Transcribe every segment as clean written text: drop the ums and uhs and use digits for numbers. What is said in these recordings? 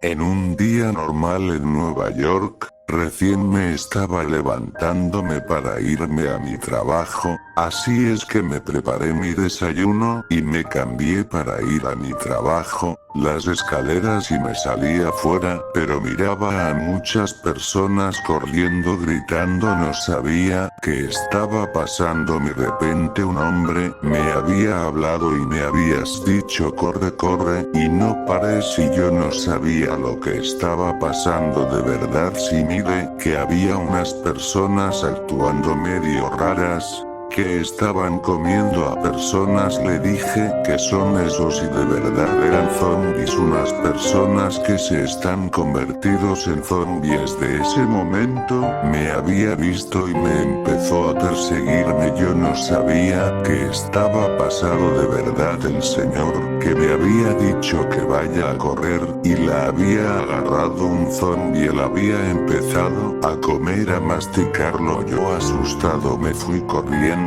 En un día normal en Nueva York, recién me estaba levantándome para irme a mi trabajo, así es que me preparé mi desayuno y me cambié para ir a mi trabajo, las escaleras y me salí afuera, pero miraba a muchas personas corriendo gritando, no sabía qué estaba pasando. De repente un hombre me había hablado y me habías dicho corre corre, y no pares, y yo no sabía lo que estaba pasando de verdad. Si mire que había unas personas actuando medio raras, que estaban comiendo a personas. Le dije que son esos y de verdad eran zombies, unas personas que se están convertidos en zombies. De ese momento me había visto y me empezó a perseguirme. Yo no sabía que estaba pasado de verdad. El señor que me había dicho que vaya a correr y la había agarrado un zombie, él había empezado a comer, a masticarlo. Yo asustado me fui corriendo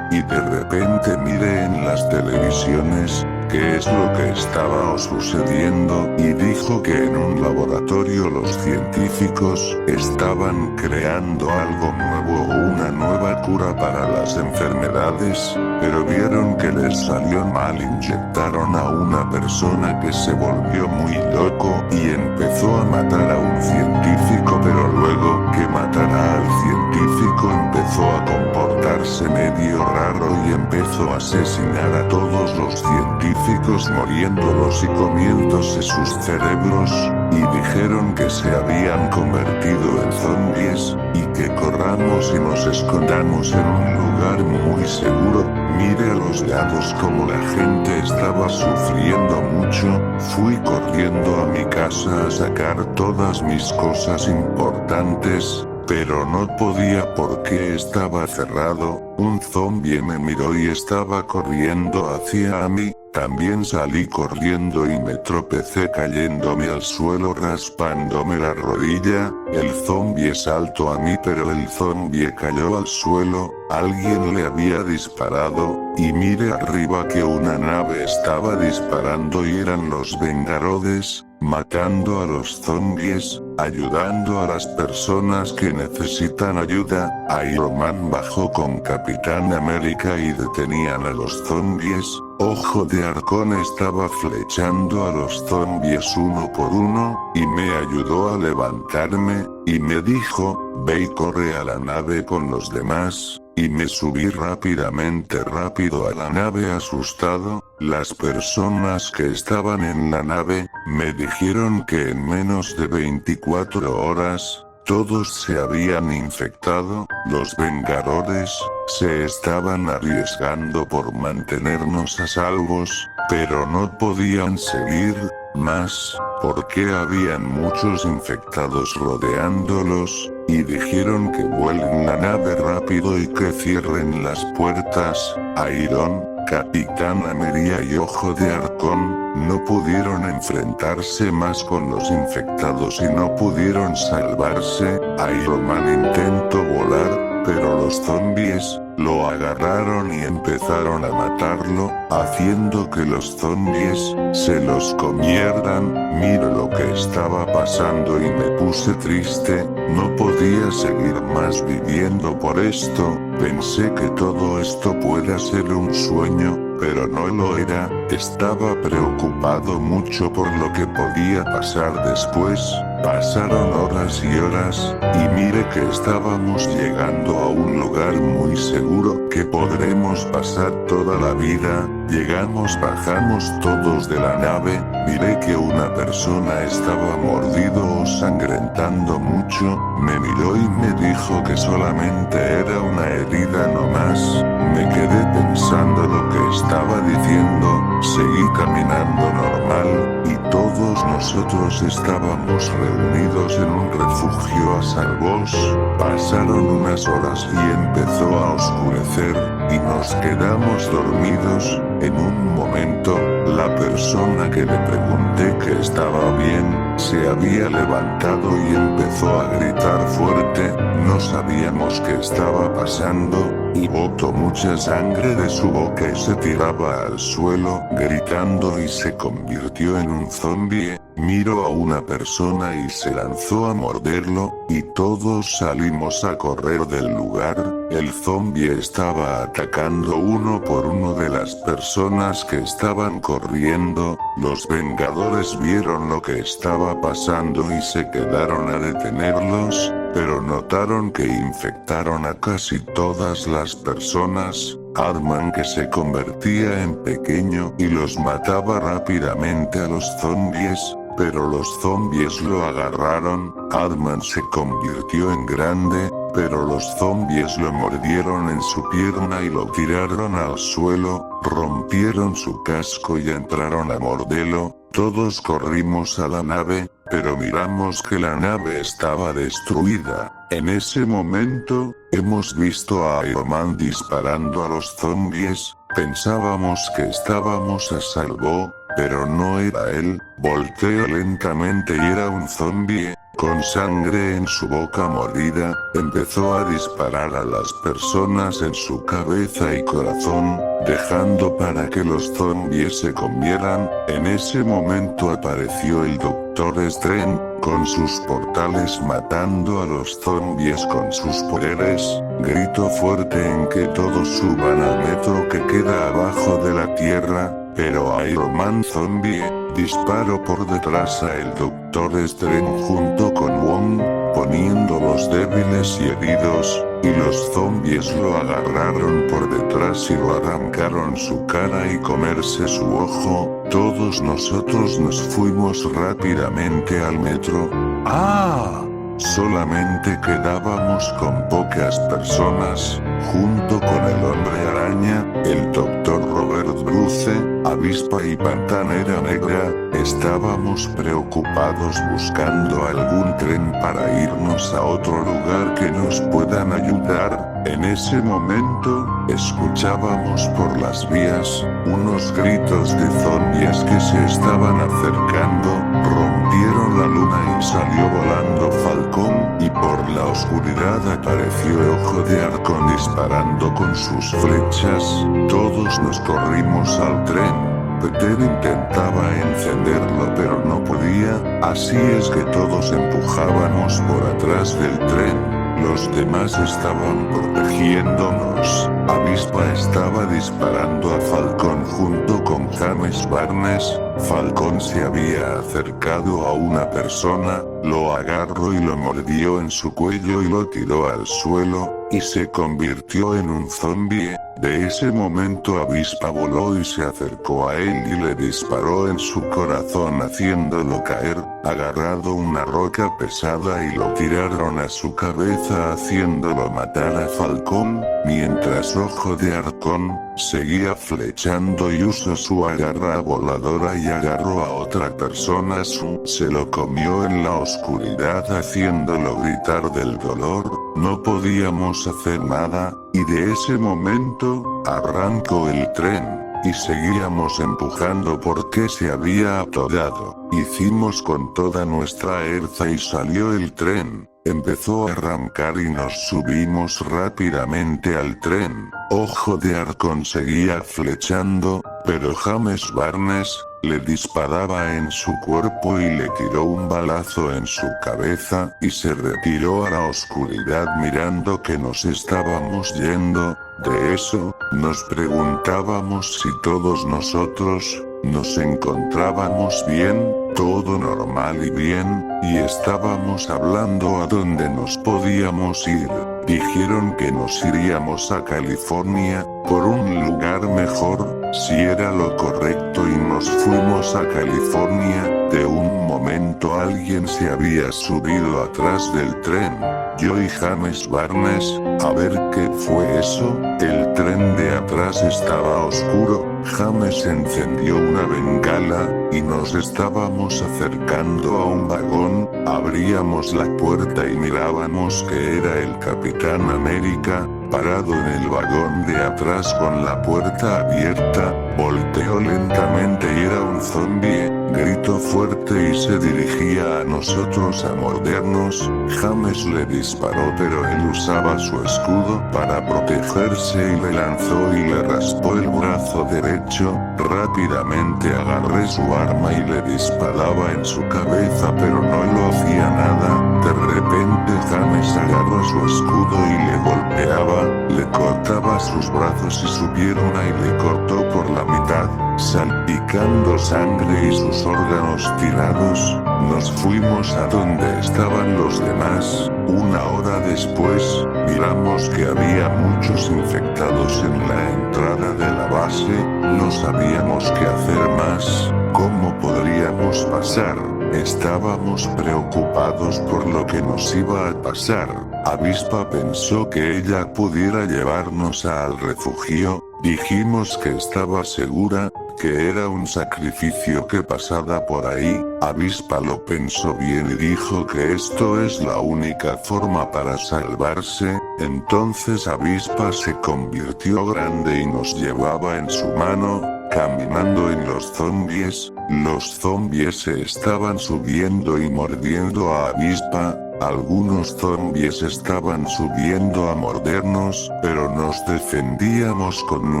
y de repente miré en las televisiones qué es lo que estaba sucediendo y dijo que en un laboratorio los científicos estaban creando algo nuevo, una nueva cura para las enfermedades, pero vieron que les salió mal. Inyectaron a una persona que se volvió muy loco y empezó a matar a un científico, pero luego que matara al científico empezó a comportarse medio raro y empezó a asesinar a todos los científicos, muriéndolos y comiéndose sus cerebros, y dijeron que se habían convertido en zombies, y que corramos y nos escondamos en un lugar muy seguro. Mire a los lados como la gente estaba sufriendo mucho. Fui corriendo a mi casa a sacar todas mis cosas importantes, pero no podía porque estaba cerrado. Un zombie me miró y estaba corriendo hacia mí. También salí corriendo y me tropecé cayéndome al suelo, raspándome la rodilla. El zombie saltó a mí, pero el zombie cayó al suelo. Alguien le había disparado, y mire arriba que una nave estaba disparando y eran los Vengadores, matando a los zombies, ayudando a las personas que necesitan ayuda. Iron Man bajó con Capitán América y detenían a los zombies. Ojo de Halcón estaba flechando a los zombies uno por uno, y me ayudó a levantarme, y me dijo, ve y corre a la nave con los demás. Y me subí rápidamente rápido a la nave asustado. Las personas que estaban en la nave me dijeron que en menos de 24 horas todos se habían infectado. Los Vengadores se estaban arriesgando por mantenernos a salvos, pero no podían seguir más, porque habían muchos infectados rodeándolos, y dijeron que vuelen la nave rápido y que cierren las puertas. Iron, Capitán América y Ojo de Halcón no pudieron enfrentarse más con los infectados y no pudieron salvarse. Iron Man intentó volar, pero los zombies lo agarraron y empezaron a matarlo, haciendo que los zombies se los comieran. Mira lo que estaba pasando y me puse triste. No podía seguir más viviendo por esto. Pensé que todo esto pueda ser un sueño, pero no lo era. Estaba preocupado mucho por lo que podía pasar después. Pasaron horas y horas, y mire que estábamos llegando a un lugar muy seguro que podremos pasar toda la vida. Llegamos, bajamos todos de la nave. Miré que una persona estaba mordido o sangrentando mucho. Me miró y me dijo que solamente era una herida nomás. Me quedé pensando lo que estaba diciendo. Seguí caminando normal, y todos nosotros estábamos reunidos en un refugio a salvos. Pasaron unas horas y empezó a oscurecer, y nos quedamos dormidos. En un momento, la persona que le pregunté que estaba bien, se había levantado y empezó a gritar fuerte. No sabíamos qué estaba pasando. y botó mucha sangre de su boca y se tiraba al suelo gritando y se convirtió en un zombie. Miró a una persona y se lanzó a morderlo, y todos salimos a correr del lugar. El zombie estaba atacando uno por uno de las personas que estaban corriendo. Los Vengadores vieron lo que estaba pasando y se quedaron a detenerlos, pero notaron que infectaron a casi todas las personas. Ant-Man, que se convertía en pequeño y los mataba rápidamente a los zombies, pero los zombies lo agarraron. Ant-Man se convirtió en grande, pero los zombies lo mordieron en su pierna y lo tiraron al suelo, rompieron su casco y entraron a morderlo. Todos corrimos a la nave, pero miramos que la nave estaba destruida. En ese momento, hemos visto a Iron Man disparando a los zombies. Pensábamos que estábamos a salvo, pero no era él. Volteó lentamente y era un zombie, con sangre en su boca mordida. Empezó a disparar a las personas en su cabeza y corazón, dejando para que los zombies se comieran. En ese momento apareció el Doctor Strange, con sus portales matando a los zombies con sus poderes. Gritó fuerte en que todos suban al metro que queda abajo de la tierra, pero Iron Man zombie disparó por detrás a el Doctor Strange junto con Wong, poniéndolos débiles y heridos, y los zombies lo agarraron por detrás y lo arrancaron su cara y comerse su ojo. Todos nosotros nos fuimos rápidamente al metro. ¡Ah! Solamente quedábamos con pocas personas, junto con el Hombre Araña, el Dr. Robert Bruce, Avispa y Pantanera Negra. Estábamos preocupados buscando algún tren para irnos a otro lugar que nos puedan ayudar. En ese momento, escuchábamos por las vías unos gritos de zombies que se estaban acercando. Rompieron la luna y salió volando Falcón, y por la oscuridad apareció Ojo de Halcón disparando con sus flechas. Todos nos corrimos al tren. Peter intentaba encenderlo pero no podía, así es que todos empujábamos por atrás del tren. Los demás estaban protegiéndonos. Avispa estaba disparando a Falcón junto con James Barnes. Falcón se había acercado a una persona, lo agarró y lo mordió en su cuello y lo tiró al suelo, y se convirtió en un zombie. De ese momento Avispa voló y se acercó a él y le disparó en su corazón haciéndolo caer, agarrado una roca pesada y lo tiraron a su cabeza haciéndolo matar a Falcón, mientras Ojo de Halcón seguía flechando y usó su agarra voladora y agarró a otra persona. Se lo comió en la oscuridad haciéndolo gritar del dolor. No podíamos hacer nada, y de ese momento, arrancó el tren, y seguíamos empujando porque se había atorado. Hicimos con toda nuestra fuerza y salió el tren. Empezó a arrancar y nos subimos rápidamente al tren. Ojo de Halcón seguía flechando, pero James Barnes le disparaba en su cuerpo y le tiró un balazo en su cabeza, y se retiró a la oscuridad mirando que nos estábamos yendo. De eso, nos preguntábamos si todos nosotros nos encontrábamos bien, todo normal y bien, y estábamos hablando a dónde nos podíamos ir. Dijeron que nos iríamos a California, por un lugar mejor, si era lo correcto, y nos fuimos a California. De un momento alguien se había subido atrás del tren. Yo y James Barnes, a ver qué fue eso. El tren de atrás estaba oscuro. James encendió una bengala, y nos estábamos acercando a un vagón. Abríamos la puerta y mirábamos que era el Capitán América, parado en el vagón de atrás con la puerta abierta. Volteó lentamente y era un zombie. gritó fuerte y se dirigía a nosotros a mordernos. James le disparó, pero él usaba su escudo para protegerse y le lanzó y le raspó el brazo derecho. Rápidamente agarré su arma y le disparaba en su cabeza, pero no lo hacía nada. De repente James agarró su escudo y le golpeaba, le cortaba sus brazos y su pierna y le cortó por la mitad, salpicando sangre y sus órganos tirados. Nos fuimos a donde estaban los demás. Una hora después, miramos que había muchos infectados en la entrada de la base. No sabíamos qué hacer más. ¿Cómo podríamos pasar? Estábamos preocupados por lo que nos iba a pasar. Avispa pensó que ella pudiera llevarnos al refugio. Dijimos que estaba segura, que era un sacrificio que pasara por ahí. Avispa lo pensó bien y dijo que esto es la única forma para salvarse. Entonces Avispa se convirtió grande y nos llevaba en su mano, caminando en los zombies. Los zombies se estaban subiendo y mordiendo a Avispa. Algunos zombies estaban subiendo a mordernos, pero nos defendíamos con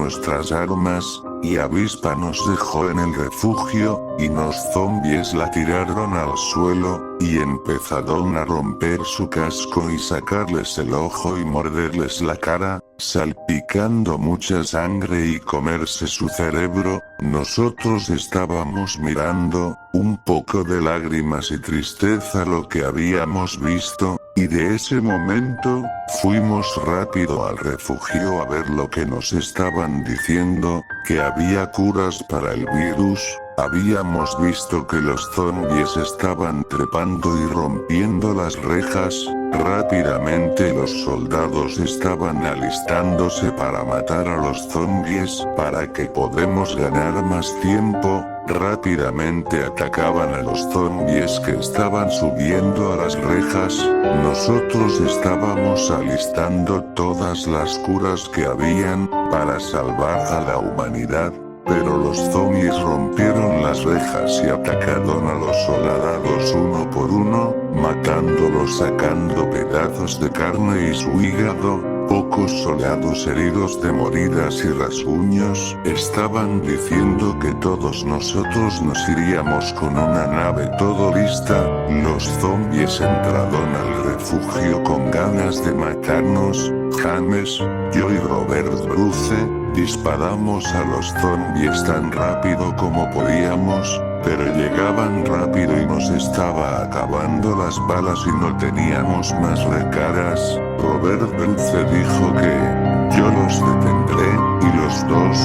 nuestras armas, y Avispa nos dejó en el refugio, y los zombies la tiraron al suelo, y empezaron a romper su casco y sacarles el ojo y morderles la cara, salpicando mucha sangre y comerse su cerebro. Nosotros estábamos mirando, un poco de lágrimas y tristeza lo que habíamos visto, y de ese momento, fuimos rápido al refugio a ver lo que nos estaban diciendo, que había curas para el virus. Habíamos visto que los zombies estaban trepando y rompiendo las rejas. Rápidamente los soldados estaban alistándose para matar a los zombies. Para que podemos ganar más tiempo, rápidamente atacaban a los zombies que estaban subiendo a las rejas. Nosotros estábamos alistando todas las curas que habían, para salvar a la humanidad. Pero los zombies rompieron las rejas y atacaron a los soldados uno por uno, matándolos, sacando pedazos de carne y su hígado. Pocos soldados heridos de moridas y rasguños estaban diciendo que todos nosotros nos iríamos con una nave todo lista. Los zombies entraron al refugio con ganas de matarnos. James, yo y Robert Bruce disparamos a los zombies tan rápido como podíamos, pero llegaban rápido y nos estaba acabando las balas y no teníamos más recargas. Robert Bruce dijo que yo los detendré, y los dos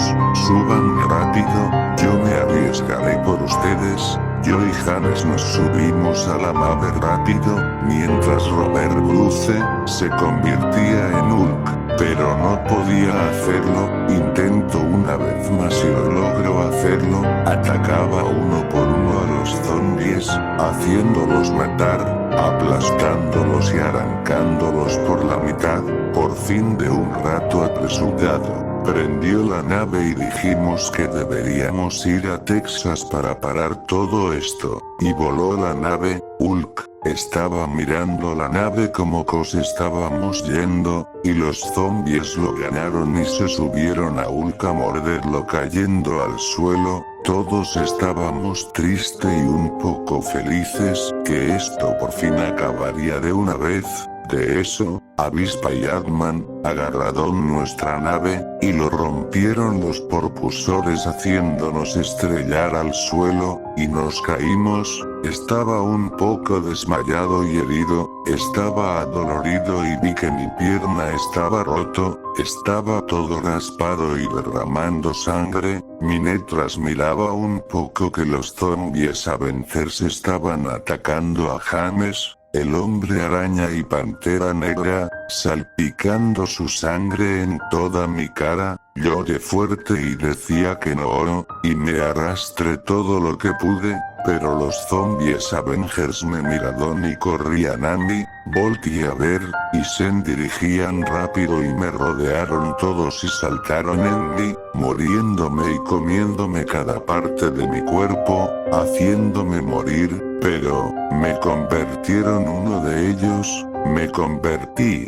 suban rápido. Yo me arriesgaré por ustedes. Yo y James nos subimos a la nave rápido, mientras Robert Bruce se convertía en Hulk, pero no podía hacerlo. Intento una vez más y lo logro hacerlo. Atacaba uno por uno a los zombies, haciéndolos matar, aplastándolos y arrancándolos por la mitad. Por fin, de un rato apresurado, prendió la nave y dijimos que deberíamos ir a Texas para parar todo esto, y voló la nave. Hulk estaba mirando la nave como cos estábamos yendo, y los zombies lo ganaron y se subieron a Hulk a morderlo cayendo al suelo. Todos estábamos tristes y un poco felices, que esto por fin acabaría de una vez. De eso, Avispa y Ant-Man agarraron nuestra nave, y lo rompieron los propulsores haciéndonos estrellar al suelo, y nos caímos. Estaba un poco desmayado y herido, estaba adolorido y vi que mi pierna estaba roto, estaba todo raspado y derramando sangre. Mientras miraba un poco que los zombies a vencerse estaban atacando a James, el hombre araña y pantera negra, salpicando su sangre en toda mi cara. Lloré fuerte y decía que no, y me arrastré todo lo que pude, pero los zombies Avengers me miraron y corrían a mí, volteé a ver, y se dirigían rápido y me rodearon todos y saltaron en mí, muriéndome y comiéndome cada parte de mi cuerpo, haciéndome morir, pero, me convirtieron uno de ellos, me convertí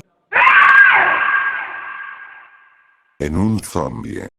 en un zombie.